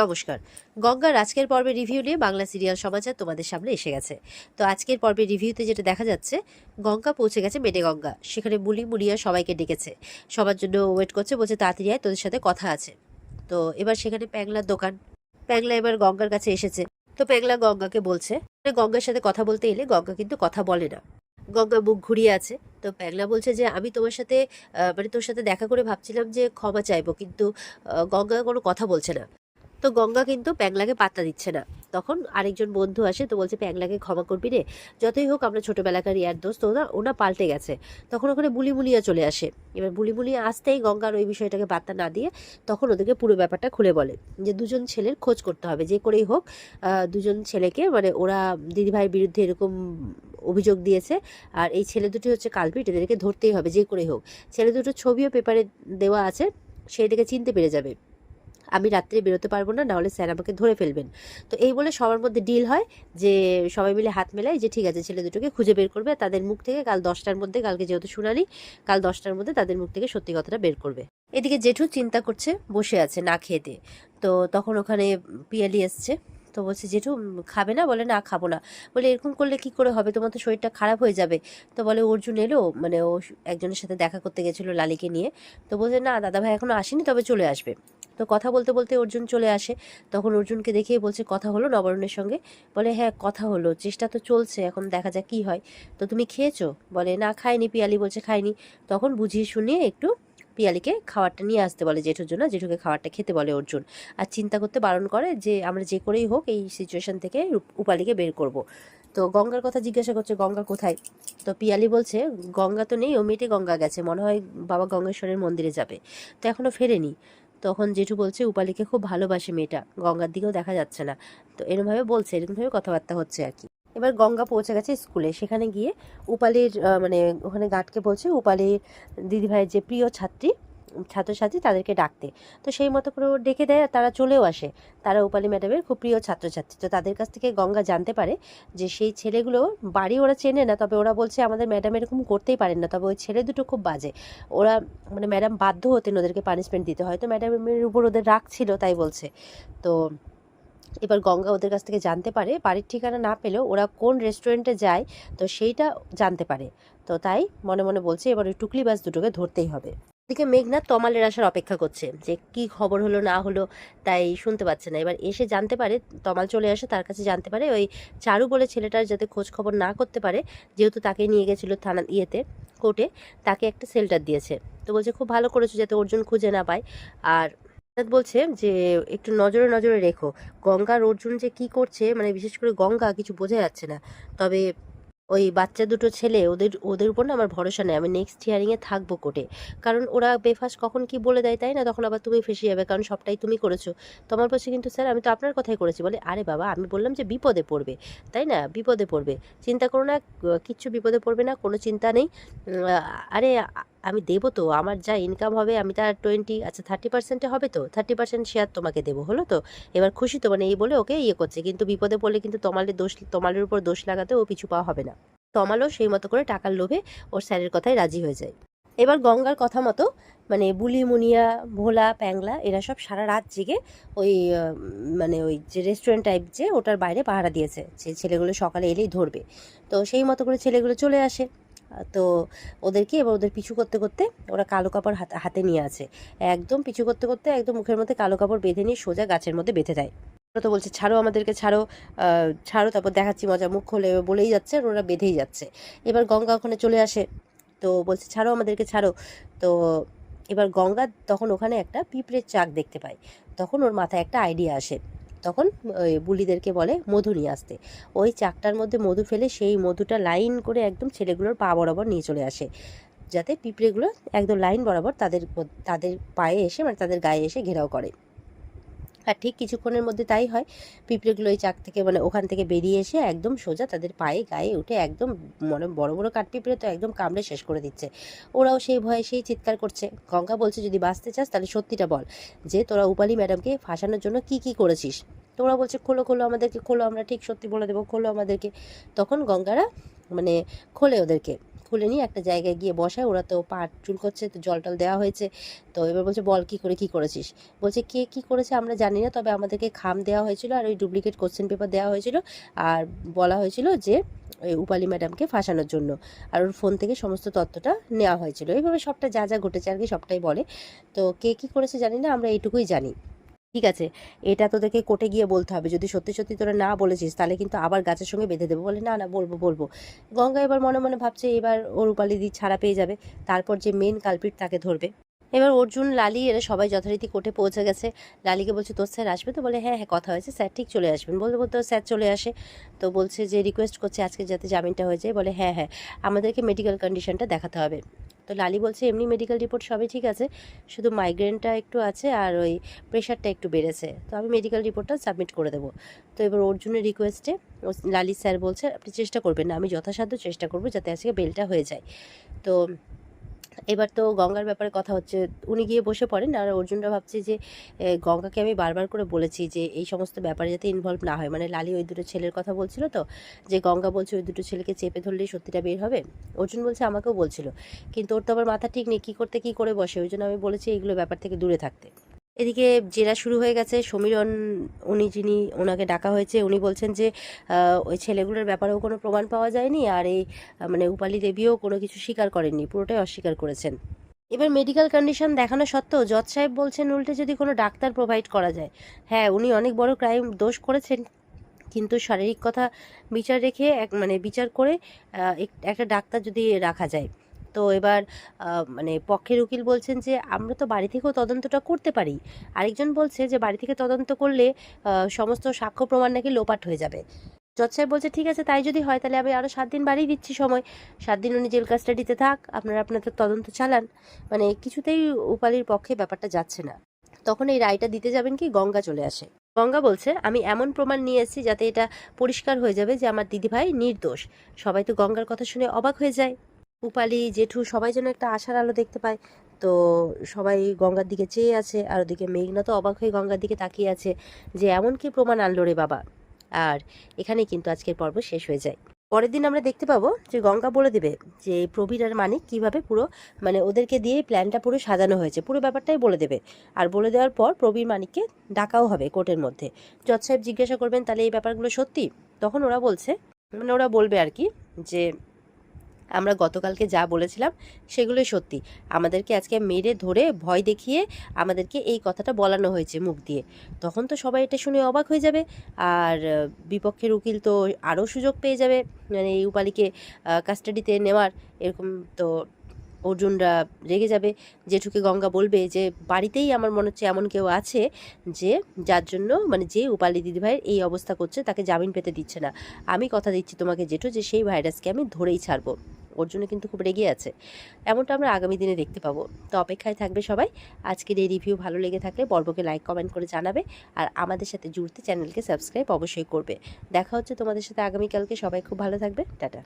নমস্কার। গঙ্গার আজকের পর্বের রিভিউ নিয়ে বাংলা সিরিয়াল সমাচার তোমাদের সামনে এসে গেছে। তো আজকের পর্বের রিভিউতে যেটা দেখা যাচ্ছে, গঙ্গা পৌঁছে গেছে মেডেগঙ্গা। সেখানে বুলি মুড়িয়া সবাইকে ডেকেছে, সবার জন্য ওয়েট করছে, বলছে তাড়াতাড়ি আয়, তোদের সাথে কথা আছে। তো এবার সেখানে প্যাংলার দোকান। প্যাংলা এবার গঙ্গার কাছে এসেছে। তো প্যাংলা গঙ্গাকে বলছে, গঙ্গার সাথে কথা বলতে এলে গঙ্গা কিন্তু কথা বলে না। গঙ্গা মুখ ঘুরিয়ে আছে। তো প্যাংলা বলছে যে আমি তোমার সাথে মানে তোর সাথে দেখা করে ভাবছিলাম যে ক্ষমা চাইবো, কিন্তু গঙ্গা কোনো কথা বলছে না। তো গঙ্গা কিন্তু প্যাংলাকে পাত্তা দিচ্ছে না। তখন আরেকজন বন্ধু আসে, তো বলছে প্যাংলাকে ক্ষমা করবি রে, যতই হোক আমরা ছোটবেলাকার ইয়ার দোস্ত, ওনা পাল্টে গেছে। তখন ওখানে বুলিমুলিয়া চলে আসে। এবার বুলিমুলিয়া আসতেই গঙ্গার ওই বিষয়টাকে পাত্তা না দিয়ে তখন ওদেরকে পুরো ব্যাপারটা খুলে বলে যে দুজন ছেলের খোঁজ করতে হবে, যে করেই হোক। দুজন ছেলেকে, মানে ওরা দিদিভাইয়ের বিরুদ্ধে এরকম অভিযোগ দিয়েছে, আর এই ছেলে দুটি হচ্ছে কালপিট, এদেরকে ধরতেই হবে যে করে হোক। ছেলে দুটোর ছবিও পেপারে দেওয়া আছে, সে এটাকে চিনতে পেরে যাবে। আমি রাত্রে বেরোতে পারবো না, নাহলে স্যার আমাকে ধরে ফেলবেন। তো এই বলে সবার মধ্যে ডিল হয় যে সবাই মিলে হাত মেলায় যে ঠিক আছে, ছেলে দুটোকে খুঁজে বের করবে, তাদের মুখ থেকে কাল 10টার মধ্যে, কালকে যেহেতু শুনানি, কাল 10টার মধ্যে তাদের মুখ থেকে সত্যি কথাটা বের করবে। এদিকে জেঠু চিন্তা করছে, বসে আছে না খেয়ে দিয়ে। তো তখন ওখানে পিয়ালি এসছে। তো বলছে জেঠু খাবে না? বলে না খাবো না। বলে এরকম করলে কি করে হবে, তোমার তো শরীরটা খারাপ হয়ে যাবে। তো বলে অর্জুন এলো, মানে ও একজনের সাথে দেখা করতে গেছিলো লালিকে নিয়ে। তো বলছে না দাদাভাই এখনো আসেনি, তবে চলে আসবে। তো কথা বলতে বলতে অর্জুন চলে আসে। তখন অর্জুনকে দেখিয়ে বলছে কথা হলো নবরণের সঙ্গে? বলে হ্যাঁ কথা হলো, চেষ্টা তো চলছে, এখন দেখা যাক কি হয়। তো তুমি খেয়েছো? বলে না খাইনি। পিয়ালি বলছে খাইনি। তখন বুঝিয়ে শুনিয়ে একটু পিয়ালিকে খাবারটা নিয়ে আসতে বলে জেঠুর জন্য, জেঠুকে খাবারটা খেতে বলে অর্জুন। আর চিন্তা করতে বারণ করে যে আমরা যে করেই হোক এই সিচুয়েশন থেকে উপালিকে বের করব। তো গঙ্গার কথা জিজ্ঞাসা করছে, গঙ্গা কোথায়? তো পিয়ালি বলছে গঙ্গা তো নেই, ও মেটে গঙ্গা গেছে, মনে হয় বাবা গঙ্গেশ্বরের মন্দিরে যাবে, তো এখনো ফেরেনি। তখন জেঠু বলছে উপালিকে খুব ভালোবাসে মেয়েটা, গঙ্গার দিকেও দেখা যাচ্ছে না। তো এরকমভাবে বলছে, এরকমভাবে কথাবার্তা হচ্ছে আর কি। এবার গঙ্গা পৌঁছে গেছে স্কুলে। সেখানে গিয়ে উপালির মানে ওখানে গার্ডকে বলছে উপালির দিদিভাইয়ের যে প্রিয় ছাত্রছাত্রী তাদেরকে ডাকতে। তো সেই মতো করে ও ডেকে দেয়, আর তারা চলেও আসে। তারা উপালি ম্যাডামের খুব প্রিয় ছাত্রছাত্রী। তো তাদের কাছ থেকে গঙ্গা জানতে পারে যে সেই ছেলেগুলো, বাড়ি ওরা চেনে না, তবে ওরা বলছে আমাদের ম্যাডাম এরকম করতেই পারেন না, তবে ওই ছেলে দুটো খুব বাজে। ওরা মানে ম্যাডাম বাধ্য হতেন ওদেরকে পানিশমেন্ট দিতে, হয়তো ম্যাডামের উপর ওদের রাগ ছিল তাই বলছে। তো এবার গঙ্গা ওদের কাছ থেকে জানতে পারে, বাড়ির ঠিকানা না পেলেও ওরা কোন রেস্টুরেন্টে যায় তো সেইটা জানতে পারে। তো তাই মনে মনে বলছে এবার ওই টুকলিবাজ দুটোকে ধরতেই হবে। এদিকে মেঘনাথ তমালের আসার অপেক্ষা করছে, যে কি খবর হলো না হলো তাই শুনতে পাচ্ছে না। এবার এসে জানতে পারে, তমাল চলে আসে, তার কাছে জানতে পারে ওই চারু বলে ছেলেটার যাতে খোঁজ খবর না করতে পারে, যেহেতু তাকে নিয়ে গেছিলো থানা কোর্টে, তাকে একটা শেল্টার দিয়েছে। তো বলছে খুব ভালো করেছো, যাতে অর্জুন খুঁজে না পায়। আর বলছে যে একটু নজরে নজরে রেখো, গঙ্গার অর্জুন যে কি করছে, মানে বিশেষ করে গঙ্গা কিছু বোঝা যাচ্ছে না। তবে ওই বাচ্চা দুটো ছেলে, ওদের ওদের উপর না আমার ভরসা নেই, আমি নেক্সট হিয়ারিংয়ে থাকবো কোর্টে। কারণ ওরা বেফাস কখন কি বলে দেয়, তাই না? তখন আবার তুমি ফেসে যাবে, কারণ সবটাই তুমি করেছো। তোমার পাশে কিন্তু স্যার আমি তো আপনার কথাই করেছি। বলে আরে বাবা, আমি বললাম যে বিপদে পড়বে, তাই না? বিপদে পড়বে, চিন্তা করো না, কিচ্ছু বিপদে পড়বে না, কোনো চিন্তা নেই। আরে আমি দেবো তো, আমার যা ইনকাম হবে আমি তার 30% হবে, তো 30% শেয়ার তোমাকে দেবো, হলো তো? এবার খুশি তো? মানে এই বলে ওকে ইয়ে করছে, কিন্তু বিপদে পড়লে কিন্তু তমালের উপর দোষ লাগাতে ও পিছু পাওয়া হবে না। তমালও সেই মতো করে টাকার লোভে ওর স্যারের কথায় রাজি হয়ে যায়। এবার গঙ্গার কথা মতো মানে বুলি মুনিয়া, ভোলা, প্যাংলা এরা সব সারা রাত জেগে ওই মানে ওই যে রেস্টুরেন্ট টাইপ যে ওটার বাইরে পাহারা দিয়েছে, যে ছেলেগুলো সকালে এলেই ধরবে। তো সেই মতো করে ছেলেগুলো চলে আসে। তো ওদেরকে এবার ওদের পিছু করতে করতে ওরা কালো কাপড় হাতে নিয়ে আছে, একদম পিছু করতে করতে একদম মুখের মধ্যে কালো কাপড় বেঁধে নিয়ে সোজা গাছের মধ্যে বেঁধে দেয়। ওরা তো বলছে ছাড়ো আমাদেরকে, ছাড়ো, ছাড়ো, তারপর দেখাচ্ছি মজা, মুখ খোলে বলেই যাচ্ছে, আর ওরা বেঁধেই যাচ্ছে। এবার গঙ্গা ওখানে চলে আসে, তো বলছে ছাড়ো আমাদেরকে, ছাড়ো। তো এবার গঙ্গা তখন ওখানে একটা পিঁপড়ের চাক দেখতে পায়। তখন ওর মাথায় একটা আইডিয়া আসে। তখন ওই বুলিদেরকে বলে মধু নিয়ে আসতে। ওই চাকটার মধ্যে মধু ফেলে সেই মধুটা লাইন করে একদম ছেলেগুলোর পা বরাবর নিয়ে চলে আসে, যাতে পিঁপড়েগুলো একদম লাইন বরাবর তাদের তাদের পায়ে এসে, মানে তাদের গায়ে এসে ঘেরাও করে। আর ঠিক কিছুক্ষণের মধ্যে তাই হয়। পিঁপড়েগুলো ওই চাক থেকে, মানে ওখান থেকে বেরিয়ে এসে একদম সোজা তাদের পায়ে গায়ে উঠে একদম, মানে বড় বড় কাঠপিঁপড়ে তো একদম কামড়ে শেষ করে দিচ্ছে। ওরাও সেই ভয়ে সেই চিৎকার করছে। গঙ্গা বলছে যদি বাঁচতে চাস তাহলে সত্যিটা বল, যে তোরা উপালি ম্যাডামকে ফাঁসানোর জন্য কি কি করেছিস। তো ওরা বলছে খোলো খোলো আমাদেরকে, খোলো, আমরা ঠিক সত্যি বলে দেবো, খোলো আমাদেরকে। তখন গঙ্গারা মানে খোলে ওদেরকে, খুলে নিয়ে একটা জায়গায় গিয়ে বসায়। ওরা তো পা চুলকোচ্ছে, তো জল টল দেওয়া হয়েছে। তো এবার বলছে, বল কী করেছিস? বলছে, কে কী করেছে আমরা জানি না, তবে আমাদেরকে খাম দেওয়া হয়েছিল আর ওই ডুপ্লিকেট কোশ্চেন পেপার দেওয়া হয়েছিল, আর বলা হয়েছিল যে ওই উপালি ম্যাডামকে ফাঁসানোর জন্য, আর ওর ফোন থেকে সমস্ত তথ্যটা নেওয়া হয়েছিল। এইভাবে সবটা যা যা ঘটেছে আর কি সবটাই বলে। তো কে কী করেছে জানি না, আমরা এইটুকুই জানি। ঠিক আছে, এটা তোদেরকে কোর্টে গিয়ে বলতে হবে, যদি সত্যি সত্যি তোরা না বলেছিস তাহলে কিন্তু আবার গাছের সঙ্গে বেঁধে দেবো। বলে, না না, বলবো। গঙ্গা এবার মনে মনে ভাবছে এবার ওর রূপালি দি ছাড়া পেয়ে যাবে, তারপর যে মেন কালপিট তাকে ধরবে। এবার অর্জুন, লালি এরা সবাই যথারীতি কোর্টে পৌঁছে গেছে। লালিকে বলছে, তোর স্যার আসবে তো? বলে, হ্যাঁ কথা হয়েছে, স্যার ঠিক চলে আসবেন। বলতে স্যার চলে আসে। তো বলছে যে রিকোয়েস্ট করছে আজকে যাতে জামিনটা হয়ে যায়। বলে, হ্যাঁ আমাদেরকে মেডিকেল কন্ডিশনটা দেখাতে হবে। তো লালি বলছে, এমনি মেডিকেল রিপোর্ট সবই ঠিক আছে, শুধু মাইগ্রেনটা একটু আছে আর ওই প্রেশারটা একটু বেড়েছে, তো আমি মেডিকেল রিপোর্টটা সাবমিট করে দেবো। তো এবার অর্জুনের রিকোয়েস্টে লালি স্যার বলছে, আপনি চেষ্টা করবেন না, আমি যথাসাধ্য চেষ্টা করবো যাতে আজকে বেলটা হয়ে যায়। তো এবার তো গঙ্গার ব্যাপারে কথা হচ্ছে, উনি গিয়ে বসে পড়েন। আর অর্জুনরা ভাবছে যে গঙ্গাকে আমি বারবার করে বলেছি যে এই সমস্ত ব্যাপারে যাতে ইনভলভ না হয়, মানে লালি ওই দুটো ছেলের কথা বলছিল, তো যে গঙ্গা বলছে ওই দুটো ছেলেকে চেপে ধরলেই সত্যিটা বের হবে। অর্জুন বলছে আমাকেও বলছিল, কিন্তু ওর তো আবার মাথা ঠিক নেই, কী করতে কী করে বসে, ওই জন্য আমি বলেছি এইগুলো ব্যাপার থেকে দূরে থাকতে। এদিকে জেরা শুরু হয়ে গেছে। সমীরণ, যিনি ওনাকে ডাকা হয়েছে, উনি বলছেন যে ওই ছেলেগুলোর ব্যাপারেও কোনো প্রমাণ পাওয়া যায়নি, আর এই মানে উপালি দেবীও কোনো কিছু স্বীকার করেননি, পুরোটাই অস্বীকার করেছেন। এবার মেডিকেল কন্ডিশন দেখানো সত্ত্বেও জজ সাহেব বলছেন উল্টে যদি কোনো ডাক্তার প্রোভাইড করা যায়। হ্যাঁ, উনি অনেক বড় ক্রাইম দোষ করেছেন, কিন্তু শারীরিক কথা বিচার রেখে বিচার করে একটা ডাক্তার যদি রাখা যায়। তো এবার মানে পক্ষের উকিল বলছেন যে আমরা তো বাড়ি থেকেও তদন্তটা করতে পারি। আরেকজন বলছে যে বাড়ি থেকে তদন্ত করলে সমস্ত সাক্ষ্য প্রমাণ নাকি লোপাট হয়ে যাবে। জজ সাহেব বলছে, ঠিক আছে, তাই যদি হয় তাহলে আমি আরও 7 দিন বাড়িয়ে দিচ্ছি সময়। 7 দিন উনি জেল কাস্টাডিতে থাক, আপনারা আপনাদের তদন্ত চালান। মানে কিছুতেই উপালির পক্ষে ব্যাপারটা যাচ্ছে না। তখন এই রায়টা দিতে যাবেন কি, গঙ্গা চলে আসে। গঙ্গা বলছে, আমি এমন প্রমাণ নিয়ে এসেছি যাতে এটা পরিষ্কার হয়ে যাবে যে আমার দিদিভাই নির্দোষ। সবাই তো গঙ্গার কথা শুনে অবাক হয়ে যায়। উপালি, জেঠু সবাই যেন একটা আশার আলো দেখতে পায়। তো সবাই গঙ্গার দিকে চেয়ে আছে, আর ওদিকে মেঘনা তো অবাক হয়ে গঙ্গার দিকে তাকিয়ে আছে যে এমন কি প্রমাণ আনলো রে বাবা। আর এখানেই কিন্তু আজকের পর্ব শেষ হয়ে যায়। পরের দিন আমরা দেখতে পাবো যে গঙ্গা বলে দেবে যে প্রবীর আর মানিক কীভাবে পুরো ওদেরকে দিয়ে প্ল্যানটা পুরো সাজানো হয়েছে, পুরো ব্যাপারটাই বলে দেবে। আর বলে দেওয়ার পর প্রবীর মানিককে ডাকাও হবে কোর্টের মধ্যে। জজ সাহেব জিজ্ঞাসা করবেন, তাহলে এই ব্যাপারগুলো সত্যি? তখন ওরা বলছে, ওরা বলবে আর কি যে আমরা গতকালকে যা বলেছিলাম সেগুলোই সত্যি, আমাদেরকে আজকে মেরে ধরে ভয় দেখিয়ে আমাদেরকে এই কথাটা বলানো হয়েছে মুখ দিয়ে। তখন তো সবাই এটা শুনে অবাক হয়ে যাবে, আর বিপক্ষের উকিল তো আরও সুযোগ পেয়ে যাবে এই উপালিকে কাস্টাডিতে নেওয়ার। এরকম তো অর্জুনরা রেগে যাবে। জেঠুকে গঙ্গা বলবে যে বাড়িতেই আমার মনে হচ্ছে এমন কেউ আছে যে যার জন্য যে উপালি দিদিভাইয়ের এই অবস্থা করছে, তাকে জামিন পেতে দিচ্ছে না। আমি কথা দিচ্ছি তোমাকে জেঠু যে সেই ভাইরাসকে আমি ধরেই ছাড়বো। অর্জুনে কিন্তু খুব রেগে আছে। এমনটা আমরা আগামী দিনে দেখতে পাবো। তো অপেক্ষায় থাকবে সবাই। আজকের এই রিভিউ ভালো লেগে থাকলে পর্বকে লাইক কমেন্ট করে জানাবে, আর আমাদের সাথে জুড়তে চ্যানেলকে সাবস্ক্রাইব অবশ্যই করবে। দেখা হচ্ছে তোমাদের সাথে আগামীকালকে। সবাই খুব ভালো থাকবে। টাটা।